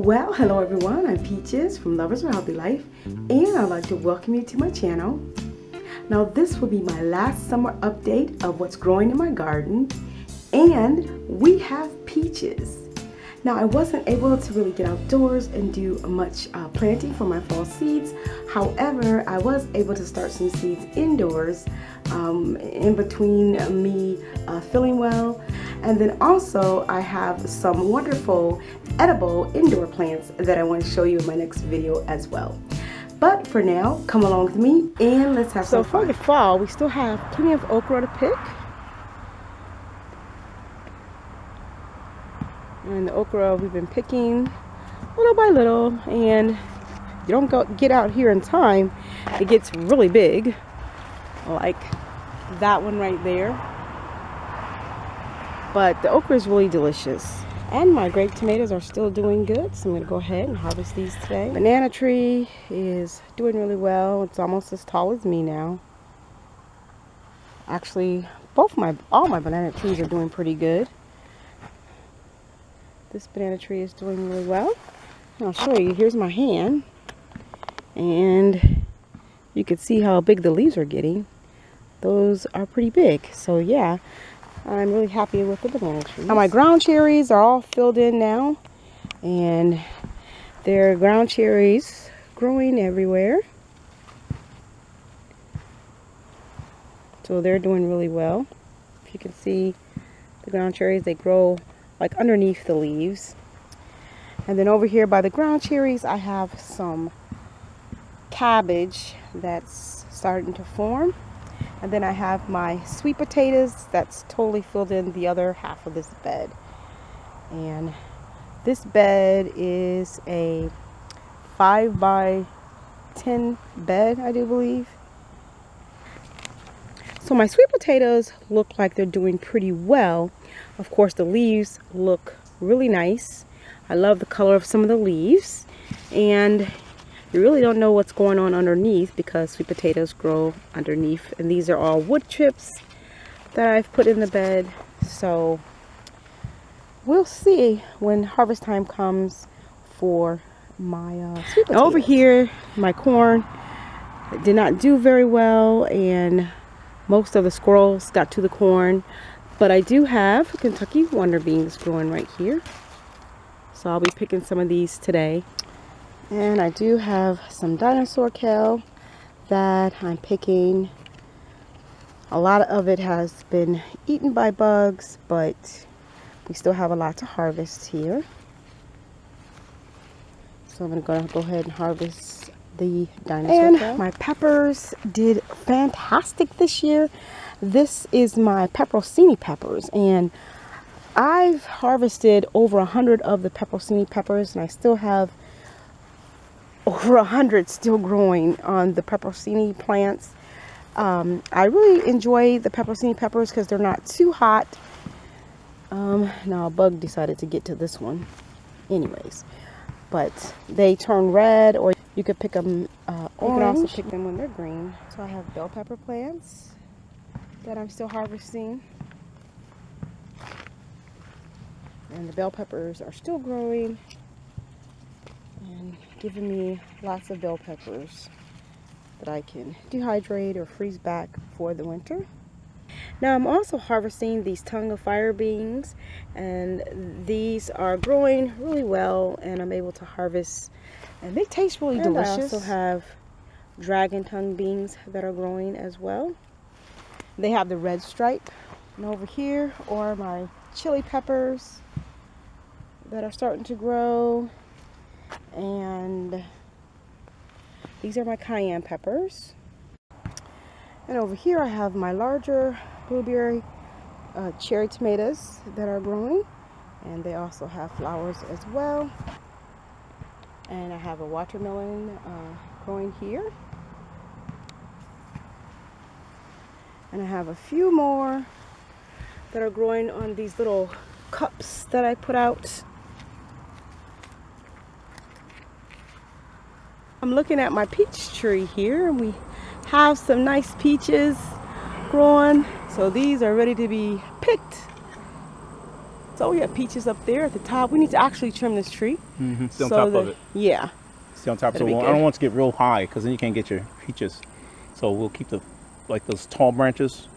Well, hello everyone, I'm Peaches from Lovers for Healthy Life, and I'd like to welcome you to my channel. Now this will be my last summer update of what's growing in my garden, and we have peaches. Now I wasn't able to really get outdoors and do much planting for my fall seeds. However, I was able to start some seeds indoors in between me feeling well. And then also I have some wonderful edible indoor plants that I want to show you in my next video as well. But for now, come along with me and let's have some fun. So for the fall, we still have plenty of okra to pick. And the okra we've been picking little by little, and you don't get out here in time, it gets really big, like that one right there. But the okra is really delicious. And my grape tomatoes are still doing good, so I'm going to go ahead and harvest these today. Banana tree is doing really well. It's almost as tall as me now. Actually, all my banana trees are doing pretty good. This banana tree is doing really well. And I'll show you. Here's my hand. And you can see how big the leaves are getting. Those are pretty big. So yeah, I'm really happy with the banana trees. Now my ground cherries are all filled in now. And there are ground cherries growing everywhere. So they're doing really well. If you can see the ground cherries, they grow like underneath the leaves. And then over here by the ground cherries, I have some cabbage that's starting to form. And then I have my sweet potatoes that's totally filled in the other half of this bed. And this bed is a 5 by 10 bed, I do believe. So my sweet potatoes look like they're doing pretty well. Of course, the leaves look really nice. I love the color of some of the leaves. And you really don't know what's going on underneath because sweet potatoes grow underneath. And these are all wood chips that I've put in the bed. So we'll see when harvest time comes for my sweet potatoes. Over here, my corn did not do very well, and most of the squirrels got to the corn. But I do have Kentucky Wonder Beans growing right here. So I'll be picking some of these today. And I do have some dinosaur kale that I'm picking. A lot of it has been eaten by bugs, but we still have a lot to harvest here. So I'm going to go ahead and harvest the dinosaur kale. My peppers did fantastic this year. This is my pepperoni peppers, and I've harvested over 100 of the pepperoni peppers, and I still have over 100 still growing on the pepperoni plants. I really enjoy the pepperoni peppers because they're not too hot. Now a bug decided to get to this one anyways, but they turn red, or you could pick them orange. You can also pick them when they're green. So I have bell pepper plants that I'm still harvesting, and the bell peppers are still growing and giving me lots of bell peppers that I can dehydrate or freeze back for the winter. Now I'm also harvesting these tongue of fire beans, and these are growing really well, and I'm able to harvest, and they taste really delicious. I also have dragon tongue beans that are growing as well. They have the red stripe. And over here are my chili peppers that are starting to grow. And these are my cayenne peppers. And over here I have my larger blueberry cherry tomatoes that are growing. And they also have flowers as well. And I have a watermelon growing here. And I have a few more that are growing on these little cups that I put out. I'm looking at my peach tree here, and we have some nice peaches growing. So these are ready to be picked. So we have peaches up there at the top. We need to actually trim this tree. Stay on top of it. Yeah. Stay on top. So That'd be I don't want it to get real high because then you can't get your peaches. So we'll keep like those tall branches.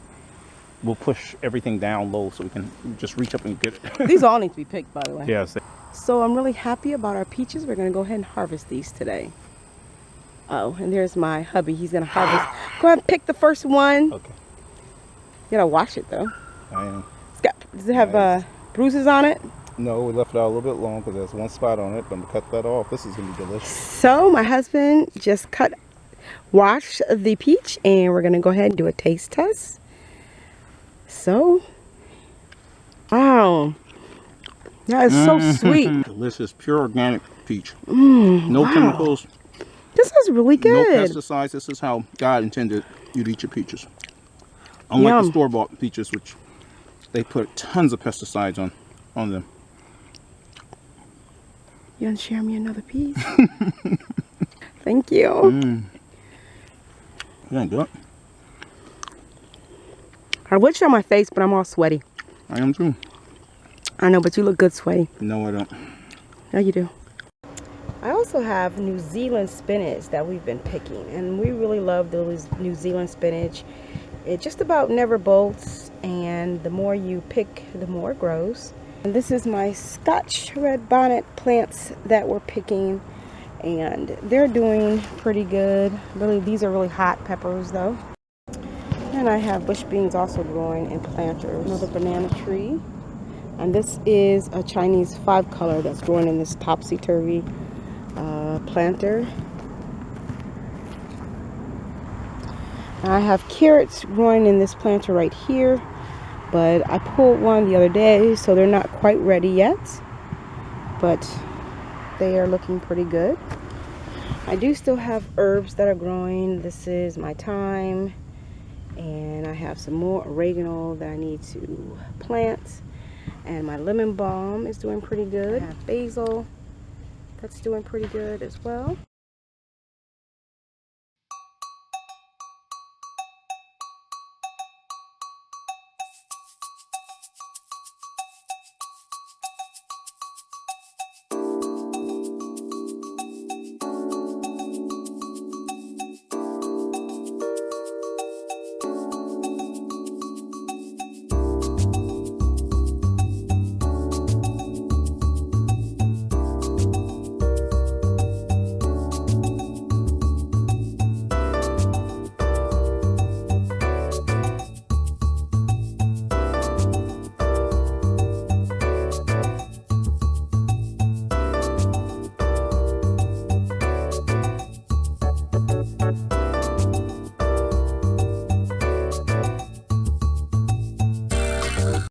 We'll push everything down low so we can just reach up and get it. These all need to be picked, by the way. Yes. So I'm really happy about our peaches. We're going to go ahead and harvest these today. Oh, and there's my hubby. He's going to harvest. Go ahead and pick the first one. Okay. You got to wash it, though. I am. Does it have bruises on it? No, we left it out a little bit long because there's one spot on it, but I'm going to cut that off. This is going to be delicious. So my husband just washed the peach, and we're going to go ahead and do a taste test. So, wow, that is so sweet. Delicious, pure organic peach. No chemicals. This is really good. No pesticides. This is how God intended you to eat your peaches. Unlike the store-bought peaches, which they put tons of pesticides on them. You want to share me another piece? Thank you. You ain't do it. I would show my face, but I'm all sweaty. I am too. I know, but you look good sweaty. No, I don't. No, you do. I also have New Zealand spinach that we've been picking, and we really love those New Zealand spinach. It just about never bolts, and the more you pick, the more it grows. And this is my Scotch red bonnet plants that we're picking, and they're doing pretty good. Really, these are really hot peppers though. And I have bush beans also growing in planters. Another banana tree. And this is a Chinese 5-color that's growing in this topsy-turvy planter. I have carrots growing in this planter right here. But I pulled one the other day, so they're not quite ready yet. But they are looking pretty good. I do still have herbs that are growing. This is my thyme. And I have some more oregano that I need to plant. And my lemon balm is doing pretty good. I have basil that's doing pretty good as well.